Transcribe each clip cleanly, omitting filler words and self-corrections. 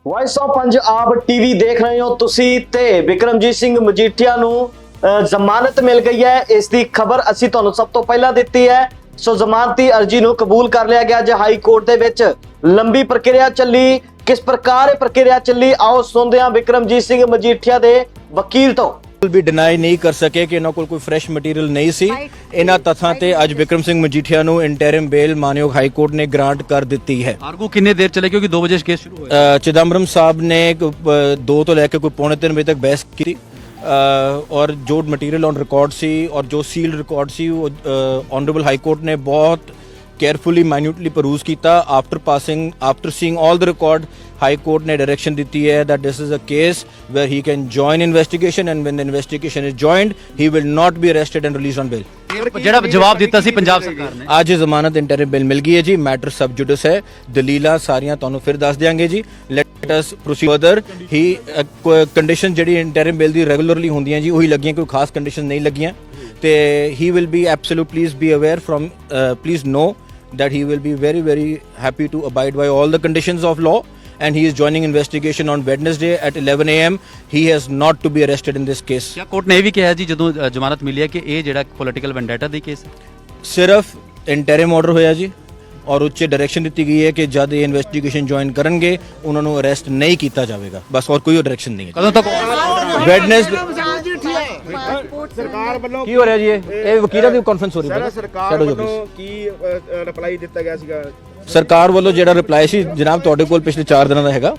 Voice of Punjab TV ਦੇਖ ਰਹੇ ਹੋ ਤੁਸੀਂ ਤੇ ਵਿਕਰਮਜੀਤ ਸਿੰਘ ਮਜੀਠੀਆ ਨੂੰ ਜ਼ਮਾਨਤ ਮਿਲ ਗਈ ਹੈ। ਇਸ ਦੀ ਖਬਰ ਅਸੀਂ ਤੁਹਾਨੂੰ ਸਭ ਤੋਂ ਪਹਿਲਾਂ ਦਿੱਤੀ ਹੈ। ਸੋ ਜ਼ਮਾਨਤੀ ਅਰਜੀ ਨੂੰ ਕਬੂਲ ਕਰ ਲਿਆ ਗਿਆ। ਜੇ ਹਾਈ ਕੋਰਟ ਦੇ ਵਿੱਚ ਲੰਬੀ ਪ੍ਰਕਿਰਿਆ ਚੱਲੀ, ਕਿਸ ਪ੍ਰਕਾਰ ਇਹ ਪ੍ਰਕਿਰਿਆ ਚੱਲੀ, ਆਓ ਸੁਣਦੇ ਹਾਂ ਵਿਕਰਮਜੀਤ ਸਿੰਘ ਮਜੀਠੀਆ ਦੇ ਵਕੀਲ ਤੋਂ। भी डिनाई नहीं कर सके कि इन्हों कोई फ्रैश मटीरियल नहीं सी। इन्हां तथ्यां ते अज विक्रम सिंह मजीठिया नूं इंटरिम बेल मानयोग हाई कोर्ट ने ग्रांट कर दी है। आर्गू कितने देर चले क्योंकि 2 बजे केस शुरू हुआ। चिदम्बरम साहब ने 2 तो लेकर कोई 2:45 बजे तक बहस की और जो मटीरियल ऑन रिकॉर्ड सी और जो सील्ड रिकॉर्ड सी ऑनरेबल हाई कोर्ट ने बहुत केयरफुली माइन्यूटली परੂਜ਼ ਕੀਤਾ। After seeing all the record high court ने डायरेक्शन दी है that this is a case where he can join investigation and when the investigation is joined he will not be arrested and released on bail। ਜਿਹੜਾ ਜਵਾਬ ਦਿੱਤਾ ਸੀ ਪੰਜਾਬ ਸਰਕਾਰ ਨੇ, ਅੱਜ ਜ਼ਮਾਨਤ ਇੰਟਰਿਮ bill ਮਿਲ ਗਈ ਹੈ ਜੀ। ਮੈਟਰ ਸਬ ਜੁਡਿਸ ਹੈ। ਦਲੀਲਾਂ ਸਾਰੀਆਂ ਤੁਹਾਨੂੰ ਫਿਰ ਦੱਸ ਦਿਆਂਗੇ ਜੀ। Let us proceed further. ਹੀ ਕੰਡੀਸ਼ਨ ਜਿਹੜੀ ਇੰਟਰਿਮ ਬਿਲ ਦੀ ਰੈਗੂਲਰਲੀ ਹੁੰਦੀਆਂ ਜੀ ਉਹੀ ਲੱਗੀਆਂ, ਕੋਈ ਖਾਸ ਕੰਡੀਸ਼ਨ ਨਹੀਂ ਲੱਗੀਆਂ ਤੇ he will be absolute please be aware firm please know that he will be very very happy to abide by all the conditions of law and he is joining investigation on Wednesday at 11 am। he has not to be arrested in this case। ਕਿਆ court ਨੇ ਇਹ ਵੀ ਕਿਹਾ ਜੀ ਜਦੋਂ ਜ਼ਮਾਨਤ ਮਿਲੀ ਹੈ ਕਿ ਇਹ ਜਿਹੜਾ ਪੋਲੀਟੀਕਲ ਵੈਂਡੇਟਾ ਦੀ ਕੇਸ ਹੈ? ਸਿਰਫ ਇੰਟਰਿਮ ਆਰਡਰ ਹੋਇਆ ਜੀ ਔਰ ਉੱਚੇ ਡਾਇਰੈਕਸ਼ਨ ਦਿੱਤੀ ਗਈ ਹੈ ਕਿ ਜਦ ਇਹ ਇਨਵੈਸਟੀਗੇਸ਼ਨ ਜੁਆਇਨ ਕਰਨਗੇ ਉਹਨਾਂ ਨੂੰ ਅਰੈਸਟ ਨਹੀਂ ਕੀਤਾ ਜਾਵੇਗਾ, ਬਸ ਹੋਰ ਕੋਈ ਡਾਇਰੈਕਸ਼ਨ ਨਹੀਂ ਹੈ। ਕਦੋਂ ਤੱਕ ਵੈਡਨਸਡੇ ਸਰਕਾਰ ਵੱਲੋਂ ਕੀ ਹੋ ਰਿਹਾ ਜੀ? ਇਹ ਵਕੀਲਾਂ ਦੀ ਕਾਨਫਰੰਸ ਹੋ ਰਹੀ ਹੈ। ਸਰਕਾਰ ਵੱਲੋਂ ਕੀ ਰਿਪਲਾਈ ਦਿੱਤਾ ਗਿਆ ਸੀਗਾ? ਸਰਕਾਰ ਵੱਲੋਂ ਜਿਹੜਾ ਰਿਪਲਾਈ ਸੀ ਜਨਾਬ ਤੁਹਾਡੇ ਕੋਲ ਪਿਛਲੇ 4 ਦਿਨਾਂ ਦਾ ਹੈਗਾ,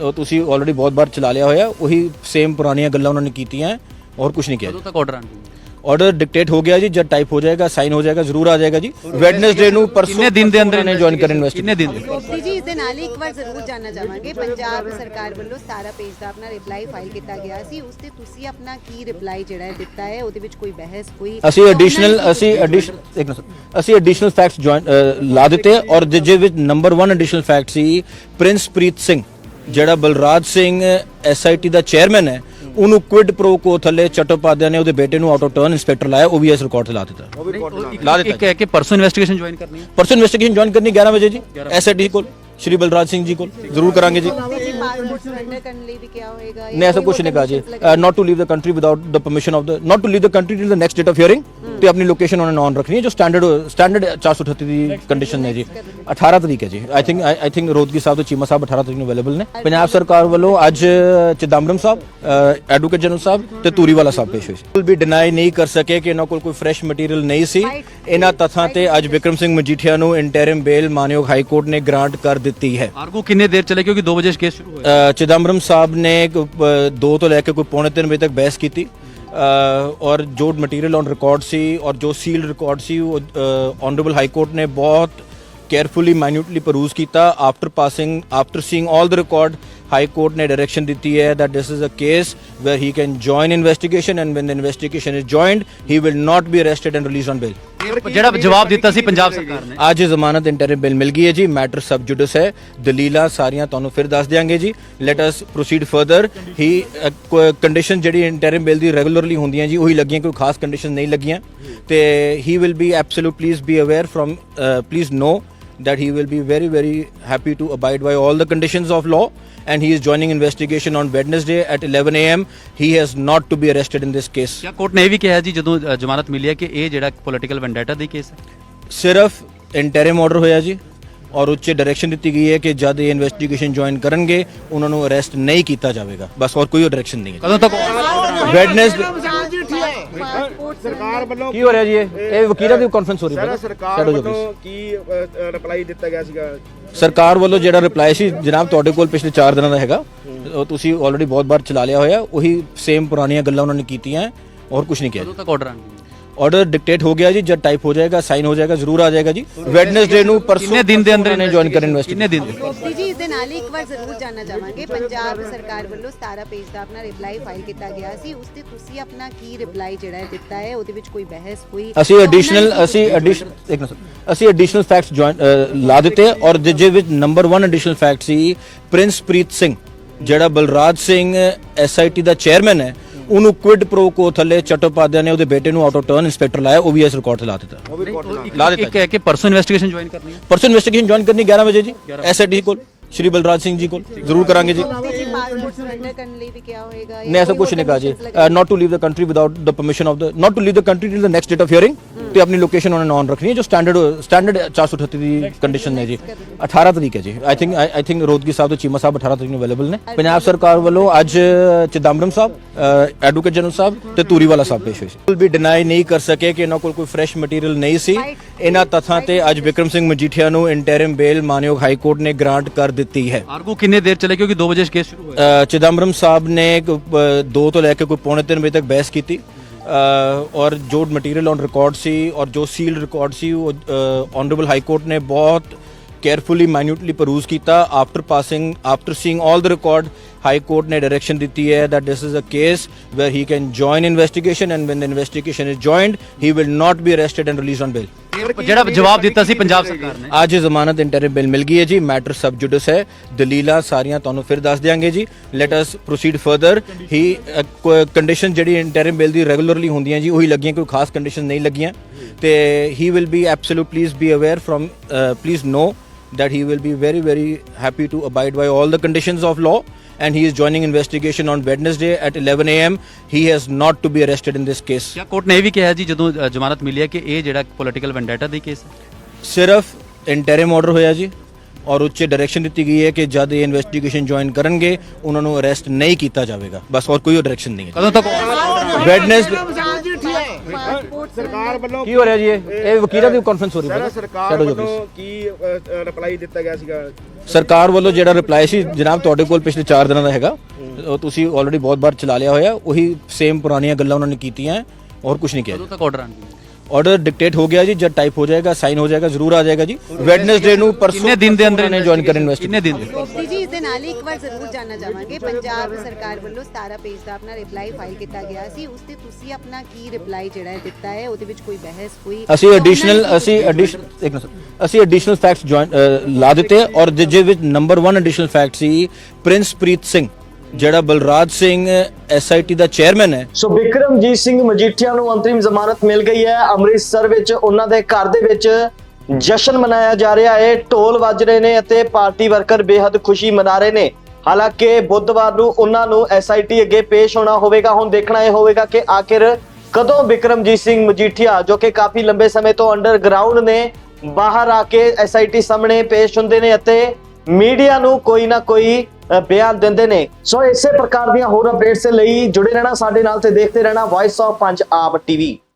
ਉਹ ਤੁਸੀਂ ਆਲਰੇਡੀ ਬਹੁਤ ਵਾਰ ਚਲਾ ਲਿਆ ਹੋਇਆ। ਉਹੀ ਸੇਮ ਪੁਰਾਣੀਆਂ ਗੱਲਾਂ ਉਹਨਾਂ ਨੇ ਕੀਤੀਆਂ ਔਰ ਕੁਝ ਨਹੀਂ ਕਿਹਾ। ਕਦੋਂ ਤੱਕ ਆਰਡਰ ਆਣਗੇ? ਆਰਡਰ ਡਿਕਟੇਟ ਹੋ ਗਿਆ ਜੀ। ਜਦ ਟਾਈਪ ਹੋ ਜਾਏਗਾ, ਸਾਈਨ ਹੋ ਜਾਏਗਾ, ਜ਼ਰੂਰ ਆ ਜਾਏਗਾ ਜੀ। ਵੈਡਨਸਡੇ ਨੂੰ ਪਰਸੋਂ ਕਿੰਨੇ ਦਿਨ ਦੇ ਅੰਦਰ ਨੇ ਜੁਆਇਨ ਕਰਨ ਇਨਵੈਸਟੀ। ਕਿੰਨੇ ਦਿਨ ਦੇ? ਗੋਪਤੀ ਜੀ ਇਸ ਦੇ ਨਾਲ ਹੀ ਇੱਕ ਵਾਰ ਜ਼ਰੂਰ ਜਾਨਣਾ ਚਾਹਾਂਗੇ, ਪੰਜਾਬ ਸਰਕਾਰ ਵੱਲੋਂ 17 ਪੇਜ ਦਾ ਆਪਣਾ ਰਿਪਲਾਈ ਫਾਈਲ ਕੀਤਾ ਗਿਆ ਸੀ, ਉਸ ਤੇ ਤੁਸੀਂ ਆਪਣਾ ਕੀ ਰਿਪਲਾਈ ਜਿਹੜਾ ਹੈ ਦਿੱਤਾ ਹੈ? ਉਹਦੇ ਵਿੱਚ ਕੋਈ ਬਹਿਸ ਕੋਈ ਅਸੀਂ ਐਡੀਸ਼ਨਲ ਫੈਕਟਸ ਲਾ ਦਿੱਤੇ ਔਰ ਜਿਹਦੇ ਵਿੱਚ ਨੰਬਰ 1 ਐਡੀਸ਼ਨਲ ਫੈਕਟ ਸੀ ਪ੍ਰਿੰਸਪ੍ਰੀਤ ਸਿੰਘ ਜਿਹੜਾ ਬਲਰਾਜ ਸਿੰਘ ਐਸਆਈਟੀ ਦਾ ਚੇਅਰਮੈਨ ਹੈ, ਉਹਨੂੰ ਕੁਇਡ ਪ੍ਰੋ ਕੋ ਥੱਲੇ ਚਟੋਪਾਧਿਆ ਨੇ ਉਹਦੇ ਬੇਟੇ ਨੂੰ ਆਊਟ ਆਫ ਟਰਨ ਇੰਸਪੈਕਟਰ ਲਾਇਆ। ਉਹ ਵੀ ਇਸ ਰਿਕਾਰਡ ਤੇ ਲਾ ਦਿੱਤਾ। ਇੱਕ ਹੈ ਕਿ ਪਰਸੋਂ ਇਨਵੈਸਟੀਗੇਸ਼ਨ ਜੁਆਇਨ ਕਰਨੀ ਹੈ। ਪਰਸੋਂ ਇਨਵੈਸਟੀਗੇਸ਼ਨ ਜੁਆਇਨ ਕਰਨੀ 11 ਵਜੇ ਜੀ ਐਸਆਈਟੀ ਕੋਲ, ਸ਼੍ਰੀ ਬਲਰਾਜ ਸਿੰਘ ਜੀ ਕੋਲ ਜ਼ਰੂਰ ਕਰਾਂਗੇ ਜੀ। ਪਾਸਪੋਰਟ ਸਰੈਂਡਰ ਕਰਨ ਲਈ ਵੀ ਕਿਹਾ ਹੋਏਗਾ? ਨਹੀਂ ਐਸਾ ਕੁਝ ਨਹੀਂ ਕਹਾ ਜੀ। Not to leave the country without the permission of the not to leave the country till the next date of hearing ਤੇ ਆਪਣੀ ਲੋਕੇਸ਼ਨ ਉਹਨਾਂ ਨੇ ਔਨ ਰੱਖਣੀ ਹੈ ਜੋ ਸਟੈਂਡਰਡ 438 ਦੀ ਕੰਡੀਸ਼ਨ ਹੈ ਜੀ। 18 ਤਰੀਕ ਹੈ ਜੀ। ਆਈ ਥਿੰਕ ਰੋਦਗੀ ਸਾਹਿਬ ਤੇ ਚੀਮਾ ਸਾਹਿਬ 18 ਤਰੀਕ ਨੂੰ ਅਵੇਲੇਬਲ ਨੇ। ਪੰਜਾਬ ਸਰਕਾਰ ਵੱਲੋਂ ਅੱਜ ਚਿਦੰਬਰਮ ਸਾਹਿਬ, ਐਡਵੋਕੇਟ ਜਨਰਲ ਸਾਹਿਬ ਤੇ ਤੂਰੀਵਾਲਾ ਸਾਹਿਬ ਪੇਸ਼ ਹੋਏ ਸੀ। ਕੋਈ ਵੀ ਡਿਨਾਈ ਨਹੀਂ ਕਰ ਸਕੇ ਕਿ ਇਹਨਾਂ ਕੋਲ ਕੋਈ ਫਰੈਸ਼ ਮਟੀਰੀਅਲ ਨਹੀਂ ਸੀ। ਇਹਨਾਂ ਤੱਥਾਂ ਤੇ ਅੱਜ ਵਿਕਰਮ ਸਿੰਘ ਮਜੀਠੀਆ ਨੂੰ ਇੰਟਰਿਮ ਬੇਲ ਮਾਨयोग ਹਾਈ ਕੋਰਟ ਨੇ ਗ੍ਰਾਂਟ ਕਰ ਦਿੱਤੀ ਹੈ। ਆਰਗੂ ਕਿੰਨੇ ਦੇਰ ਚਲੇ क्योंकि 2 बजे केस शुरू हुआ। चिदम्बरम साहब ने 2 तो लेकर कोई 2:45 बजे तक बहस की और जो मटीरियल ऑन रिकॉर्ड सी और जो सील्ड रिकॉर्ड सी ऑनरेबल हाई कोर्ट ने बहुत केयरफुली माइन्यूटली परੂਜ਼ ਕੀਤਾ। After seeing all the record high court ने डायरेक्शन दी है that this is a case where he can join investigation and when the investigation is joined he will not be arrested and released on bail। ਜਿਹੜਾ ਜਵਾਬ ਦਿੱਤਾ ਸੀ ਪੰਜਾਬ ਸਰਕਾਰ ਨੇ, ਅੱਜ ਜ਼ਮਾਨਤ ਇੰਟਰਿਮ bill ਮਿਲ ਗਈ ਹੈ ਜੀ। ਮੈਟਰ ਸਬ ਜੁਡਿਸ ਹੈ। ਦਲੀਲਾਂ ਸਾਰੀਆਂ ਤੁਹਾਨੂੰ ਫਿਰ ਦੱਸ ਦਿਆਂਗੇ ਜੀ। Let us proceed further. ਹੀ ਕੰਡੀਸ਼ਨ ਜਿਹੜੀ ਇੰਟਰਿਮ ਬਿਲ ਦੀ ਰੈਗੂਲਰਲੀ ਹੁੰਦੀਆਂ ਜੀ ਉਹੀ ਲੱਗੀਆਂ, ਕੋਈ ਖਾਸ ਕੰਡੀਸ਼ਨ ਨਹੀਂ ਲੱਗੀਆਂ ਤੇ he will be absolute please be aware firm please know that he will be very very happy to abide by all the conditions of law and he is joining investigation on Wednesday at 11 am। he has not to be arrested in this case। ਕਿਆ court ਨੇ ਇਹ ਵੀ ਕਿਹਾ ਜੀ ਜਦੋਂ ਜ਼ਮਾਨਤ ਮਿਲੀ ਹੈ ਕਿ ਇਹ ਜਿਹੜਾ ਪੋਲੀਟੀਕਲ ਵੈਂਡੇਟਾ ਦੀ ਕੇਸ ਹੈ? ਸਿਰਫ ਇੰਟਰਿਮ ਆਰਡਰ ਹੋਇਆ ਜੀ ਔਰ ਉੱਚੇ ਡਾਇਰੈਕਸ਼ਨ ਦਿੱਤੀ ਗਈ ਹੈ ਕਿ ਜਦ ਇਹ ਇਨਵੈਸਟੀਗੇਸ਼ਨ ਜੁਆਇਨ ਕਰਨਗੇ ਉਹਨਾਂ ਨੂੰ ਅਰੈਸਟ ਨਹੀਂ ਕੀਤਾ ਜਾਵੇਗਾ, ਬਸ ਹੋਰ ਕੋਈ ਡਾਇਰੈਕਸ਼ਨ ਨਹੀਂ ਹੈ। ਕਦੋਂ ਤੱਕ? ਵੈਡਨਸਡੇ ਸਰਕਾਰ ਵੱਲੋਂ ਕੀ ਹੋ ਰਿਹਾ ਜੀ? ਇਹ ਵਕੀਲਾਂ ਦੀ ਕਾਨਫਰੰਸ ਹੋ ਰਹੀ ਹੈ। ਸਰਕਾਰ ਵੱਲੋਂ ਕੀ ਰਿਪਲਾਈ ਦਿੱਤਾ ਗਿਆ ਸੀਗਾ? ਸਰਕਾਰ ਵੱਲੋਂ ਜਿਹੜਾ ਰਿਪਲਾਈ ਸੀ ਜਨਾਬ ਤੁਹਾਡੇ ਕੋਲ ਪਿਛਲੇ 4 ਦਿਨਾਂ ਦਾ ਹੈਗਾ, ਉਹ ਤੁਸੀਂ ਆਲਰੇਡੀ ਬਹੁਤ ਵਾਰ ਚਲਾ ਲਿਆ ਹੋਇਆ। ਉਹੀ ਸੇਮ ਪੁਰਾਣੀਆਂ ਗੱਲਾਂ ਉਹਨਾਂ ਨੇ ਕੀਤੀਆਂ ਔਰ ਕੁਝ ਨਹੀਂ ਕਿਹਾ। ਕਦੋਂ ਤੱਕ ਆਰਡਰ ਆਣਗੇ? ਆਰਡਰ ਡਿਕਟੇਟ ਹੋ ਗਿਆ ਜੀ। ਜਦ ਟਾਈਪ ਹੋ ਜਾਏਗਾ, ਸਾਈਨ ਹੋ ਜਾਏਗਾ, ਜ਼ਰੂਰ ਆ ਜਾਏਗਾ ਜੀ। ਵੈਡਨਸਡੇ ਨੂੰ ਪਰਸੋਂ ਕਿੰਨੇ ਦਿਨ ਦੇ ਅੰਦਰ ਨੇ ਜੁਆਇਨ ਕਰਨ ਇਨਵੈਸਟੀ। ਕਿੰਨੇ ਦਿਨ ਦੇ? ਗੋਪਤੀ ਜੀ ਇਸ ਦੇ ਨਾਲ ਹੀ ਇੱਕ ਵਾਰ ਜ਼ਰੂਰ ਜਾਨਣਾ ਚਾਹਾਂਗੇ, ਪੰਜਾਬ ਸਰਕਾਰ ਵੱਲੋਂ 17 ਪੇਜ ਦਾ ਆਪਣਾ ਰਿਪਲਾਈ ਫਾਈਲ ਕੀਤਾ ਗਿਆ ਸੀ, ਉਸ ਤੇ ਤੁਸੀਂ ਆਪਣਾ ਕੀ ਰਿਪਲਾਈ ਜਿਹੜਾ ਹੈ ਦਿੱਤਾ ਹੈ? ਉਹਦੇ ਵਿੱਚ ਕੋਈ ਬਹਿਸ ਕੋਈ ਅਸੀਂ ਐਡੀਸ਼ਨਲ ਫੈਕਟਸ ਲਾ ਦਿੱਤੇ ਔਰ ਜਿਹਦੇ ਵਿੱਚ ਨੰਬਰ 1 ਐਡੀਸ਼ਨਲ ਫੈਕਟ ਸੀ ਪ੍ਰਿੰਸਪ੍ਰੀਤ ਸਿੰਘ ਜਿਹੜਾ ਬਲਰਾਜ ਸਿੰਘ ਐਸਆਈਟੀ ਦਾ ਚੇਅਰਮੈਨ ਹੈ, ਉਹਨੂੰ ਕੁਇਡ ਪ੍ਰੋ ਕੋ ਥੱਲੇ ਚਟੋਪਾਧਿਆ ਨੇ ਉਹਦੇ ਬੇਟੇ ਨੂੰ ਆਊਟ ਆਫ ਟਰਨ ਇੰਸਪੈਕਟਰ ਲਾਇਆ। ਉਹ ਵੀ ਇਸ ਰਿਕਾਰਡ ਤੇ ਲਾ ਦਿੱਤਾ। ਇੱਕ ਹੈ ਕਿ ਪਰਸੋਂ ਇਨਵੈਸਟੀਗੇਸ਼ਨ ਜੁਆਇਨ ਕਰਨੀ ਹੈ। ਪਰਸੋਂ ਇਨਵੈਸਟੀਗੇਸ਼ਨ ਜੁਆਇਨ ਕਰਨੀ 11 ਵਜੇ ਜੀ ਐਸਆਈਟੀ ਕੋਲ, ਸ਼੍ਰੀ ਬਲਰਾਜ ਸਿੰਘ ਜੀ ਕੋਲ ਜ਼ਰੂਰ ਕਰਾਂਗੇ ਜੀ। ਜੀ ਪਾਸਪੋਰਟ ਸਰੈਂਡਰ ਕਰਨ ਲਈ ਵੀ ਕਿਹਾ ਹੋਏਗਾ ਨਹੀਂ ਐਸਾ ਕੁਝ ਨਹੀਂ ਕਹਾ ਜੀ। Not to leave the country without the permission of the not to leave the country till the next date of hearing ਤੇ ਆਪਣੀ ਲੋਕੇਸ਼ਨ ਉਹਨਾਂ ਨੇ ਔਨ ਰੱਖਣੀ ਹੈ ਜੋ ਸਟੈਂਡਰਡ 438 ਦੀ ਕੰਡੀਸ਼ਨ ਹੈ ਜੀ। 18 ਤਰੀਕ ਹੈ ਜੀ। ਆਈ ਥਿੰਕ ਰੋਦਗੀ ਸਾਹਿਬ ਤੇ ਚੀਮਾ ਸਾਹਿਬ 18 ਤਰੀਕ ਨੂੰ ਅਵੇਲੇਬਲ ਨੇ। ਪੰਜਾਬ ਸਰਕਾਰ ਵੱਲੋਂ ਅੱਜ ਚਿਦੰਬਰਮ ਸਾਹਿਬ ਐਡਵੋਕੇਟ ਜਨਰਲ ਸਾਹਿਬ ਤੇ ਧੂਰੀਵਾਲਾ ਸਾਹਿਬ ਪੇਸ਼ ਹੋਏ ਸੀ। ਬਿਲਕੁਲ ਵੀ ਡਿਨਾਈ ਨਹੀਂ ਕਰ ਸਕੇ ਕਿ ਇਹਨਾਂ ਕੋਲ ਕੋਈ ਫਰੈਸ਼ ਮਟੀਰੀਅਲ ਨਹੀਂ ਸੀ। ਇਹਨਾਂ ਤੱਥਾਂ ਤੇ ਅੱਜ ਵਿਕਰਮ ਸਿੰਘ ਮਜੀਠੀਆ ਨੂੰ ਇੰਟਰਿਮ ਬੇਲ ਮਾਨਯੋਗ ਹਾਈ ਕੋਰਟ ਨੇ ਗ੍ਰਾਂਟ ਕਰ ਦਿੱਤੀ ਹੈ। ਆਰਗੂ ਕਿੰਨੇ ਦੇਰ ਚਲੇ ਕਿਉਂਕਿ 2 ਵਜੇ ਕੇਸ ਸ਼ੁਰੂ ਹੋਇਆ। चिदम्बरम साहब ने 2 ਤੋਂ ਲੈ ਕੇ ਕੋਈ ਪੌਣੇ 3 ਵਜੇ ਤੱਕ ਬਹਿਸ ਕੀਤੀ ਔਰ ਜੋ ਮਟੀਰੀਅਲ ਔਨ ਰਿਕਾਰਡ ਸੀ ਔਰ ਜੋ ਸੀਲਡ ਰਿਕਾਰਡ ਸੀ ਉਹ ਆਨਰੇਬਲ ਹਾਈ ਕੋਰਟ ਨੇ ਬਹੁਤ carefully minutely peruse ਕੀਤਾ। after seeing all the record high court ਨੇ direction ਦਿੱਤੀ ਹੈ that this is a case where he can join investigation and when the investigation is joined he will not be arrested and released on bail। ਜਿਹੜਾ ਜਵਾਬ ਦਿੱਤਾ ਸੀ ਪੰਜਾਬ ਸਰਕਾਰ ਨੇ ਅੱਜ ਜ਼ਮਾਨਤ ਇੰਟਰਿਮ ਬਿਲ ਮਿਲ ਗਈ ਹੈ ਜੀ। ਮੈਟਰ ਸਬ ਜੁਡਿਸ ਹੈ। ਦਲੀਲਾਂ ਸਾਰੀਆਂ ਤੁਹਾਨੂੰ ਫਿਰ ਦੱਸ ਦਿਆਂਗੇ ਜੀ। Let us proceed further. ਹੀ ਕੰਡੀਸ਼ਨ ਜਿਹੜੀ ਇੰਟਰਿਮ ਬਿਲ ਦੀ ਰੈਗੂਲਰਲੀ ਹੁੰਦੀਆਂ ਜੀ ਉਹੀ ਲੱਗੀਆਂ, ਕੋਈ ਖਾਸ ਕੰਡੀਸ਼ਨ ਨਹੀਂ ਲੱਗੀਆਂ ਤੇ he will be absolute please be aware firm please know that he will be very very happy to abide by all the conditions of law and he is joining investigation on Wednesday at 11 am। he has not to be arrested in this case। ਕਿਆ court ਨੇ ਇਹ ਵੀ ਕਿਹਾ ਜੀ ਜਦੋਂ ਜ਼ਮਾਨਤ ਮਿਲੀ ਹੈ ਕਿ ਇਹ ਜਿਹੜਾ ਪੋਲੀਟੀਕਲ ਵੈਂਡੇਟਾ ਦੀ ਕੇਸ ਹੈ। ਸਿਰਫ ਇੰਟਰਿਮ ਆਰਡਰ ਹੋਇਆ ਜੀ ਔਰ ਉੱਚੇ ਡਾਇਰੈਕਸ਼ਨ ਦਿੱਤੀ ਗਈ ਹੈ ਕਿ ਜਦ ਇਹ ਇਨਵੈਸਟੀਗੇਸ਼ਨ ਜੁਆਇਨ ਕਰਨਗੇ ਉਹਨਾਂ ਨੂੰ ਅਰੈਸਟ ਨਹੀਂ ਕੀਤਾ ਜਾਵੇਗਾ। ਬਸ ਹੋਰ ਕੋਈ ਡਾਇਰੈਕਸ਼ਨ ਨਹੀਂ ਹੈ। ਕਦੋਂ ਤੱਕ ਵੈਡਨੈਸਡੇ ਸਰਕਾਰ ਵੱਲੋਂ ਕੀ ਹੋ ਰਿਹਾ ਜੀ? ਇਹ ਵਕੀਲਾਂ ਦੀ ਕਾਨਫਰੰਸ ਹੋ ਰਹੀ ਹੈ। ਸਰਕਾਰ ਵੱਲੋਂ ਕੀ ਰਿਪਲਾਈ ਦਿੱਤਾ ਗਿਆ ਸੀਗਾ? ਸਰਕਾਰ ਵੱਲੋਂ ਜਿਹੜਾ ਰਿਪਲਾਈ ਸੀ ਜਨਾਬ ਤੁਹਾਡੇ ਕੋਲ ਪਿਛਲੇ 4 ਦਿਨਾਂ ਦਾ ਹੈਗਾ, ਉਹ ਤੁਸੀਂ ਆਲਰੇਡੀ ਬਹੁਤ ਵਾਰ ਚਲਾ ਲਿਆ ਹੋਇਆ। ਉਹੀ ਸੇਮ ਪੁਰਾਣੀਆਂ ਗੱਲਾਂ ਉਹਨਾਂ ਨੇ ਕੀਤੀਆਂ ਔਰ ਕੁਝ ਨਹੀਂ ਕਿਹਾ। ਕਦੋਂ ਤੱਕ ਆਰਡਰ ਆਣਗੇ? ਆਰਡਰ ਡਿਕਟੇਟ ਹੋ ਗਿਆ ਜੀ। ਜਦ ਟਾਈਪ ਹੋ ਜਾਏਗਾ ਸਾਈਨ ਹੋ ਜਾਏਗਾ ਜ਼ਰੂਰ ਆ ਜਾਏਗਾ ਜੀ। ਵੈਡਨਸਡੇ ਨੂੰ ਪਰਸੋਂ ਕਿੰਨੇ ਦਿਨ ਦੇ ਅੰਦਰ ਨੇ ਜੁਆਇਨ ਕਰਨ ਇਨਵੈਸਟ ਕਿੰਨੇ ਦਿਨ ਦੇ? ਗੁਪਤੀ ਜੀ ਇਸ ਦੇ ਨਾਲ ਹੀ ਇੱਕ ਵਾਰ ਜ਼ਰੂਰ ਜਾਨਣਾ ਚਾਹਾਂਗੇ ਪੰਜਾਬ ਸਰਕਾਰ ਵੱਲੋਂ 17 ਪੇਜ ਦਾ ਆਪਣਾ ਰਿਪਲਾਈ ਫਾਈਲ ਕੀਤਾ ਗਿਆ ਸੀ। ਉਸ ਤੇ ਤੁਸੀਂ ਆਪਣਾ ਕੀ ਰਿਪਲਾਈ ਜਿਹੜਾ ਹੈ ਦਿੱਤਾ ਹੈ? ਉਹਦੇ ਵਿੱਚ ਕੋਈ ਬਹਿਸ ਕੋਈ ਅਸੀਂ ਐਡੀਸ਼ਨਲ ਫੈਕਟਸ ਲਾ ਦਿੱਤੇ ਔਰ ਜਿਹਦੇ ਵਿੱਚ ਨੰਬਰ 1 ਐਡੀਸ਼ਨਲ ਫੈਕਟ ਸੀ ਪ੍ਰਿੰਸਪ੍ਰੀਤ ਸਿੰਘ ਜਿਹੜਾ ਬਲਰਾਜ ਸਿੰਘ SIT ਦਾ ਚੇਅਰਮੈਨ ਹੈ। ਸੋ ਵਿਕਰਮਜੀਤ ਸਿੰਘ ਮਜੀਠੀਆ ਨੂੰ ਅੰਤਰਿਮ ਜ਼ਮਾਨਤ ਮਿਲ ਗਈ ਹੈ। ਅੰਮ੍ਰਿਤਸਰ ਵਿੱਚ ਉਹਨਾਂ ਦੇ ਘਰ ਦੇ ਵਿੱਚ ਜਸ਼ਨ ਮਨਾਇਆ ਜਾ ਰਿਹਾ ਹੈ। ਢੋਲ ਵੱਜ ਰਹੇ ਨੇ ਅਤੇ ਪਾਰਟੀ ਵਰਕਰ ਬੇहद ਖੁਸ਼ੀ ਮਨਾ ਰਹੇ ਨੇ। ਹਾਲਾਂਕਿ ਬੁੱਧਵਾਰ ਨੂੰ ਉਹਨਾਂ ਨੂੰ SIT ਅੱਗੇ ਪੇਸ਼ ਹੋਣਾ ਹੋਵੇਗਾ। ਹੁਣ ਦੇਖਣਾ ਇਹ ਹੋਵੇਗਾ ਕਿ ਆਖਿਰ ਕਦੋਂ ਵਿਕਰਮਜੀਤ ਸਿੰਘ ਮਜੀਠੀਆ ਜੋ ਕਿ ਕਾਫੀ ਲੰਬੇ ਸਮੇਂ ਤੋਂ ਅੰਡਰਗਰਾਉਂਡ ਨੇ ਬਾਹਰ ਆ ਕੇ SIT ਸਾਹਮਣੇ ਪੇਸ਼ ਹੁੰਦੇ ਨੇ ਅਤੇ ਮੀਡੀਆ ਨੂੰ ਕੋਈ ਨਾ ਕੋਈ ਬਿਆਨ ਦਿੰਦੇ ਨੇ। ਸੋ ਇਸੇ ਪ੍ਰਕਾਰ ਦੀਆਂ ਹੋਰ ਅਪਡੇਟਸ ਲਈ ਜੁੜੇ ਰਹਿਣਾ ਸਾਡੇ ਨਾਲ ਤੇ ਦੇਖਦੇ ਰਹਿਣਾ ਵਾਇਸ ਆਫ ਪੰਜਾਬ TV।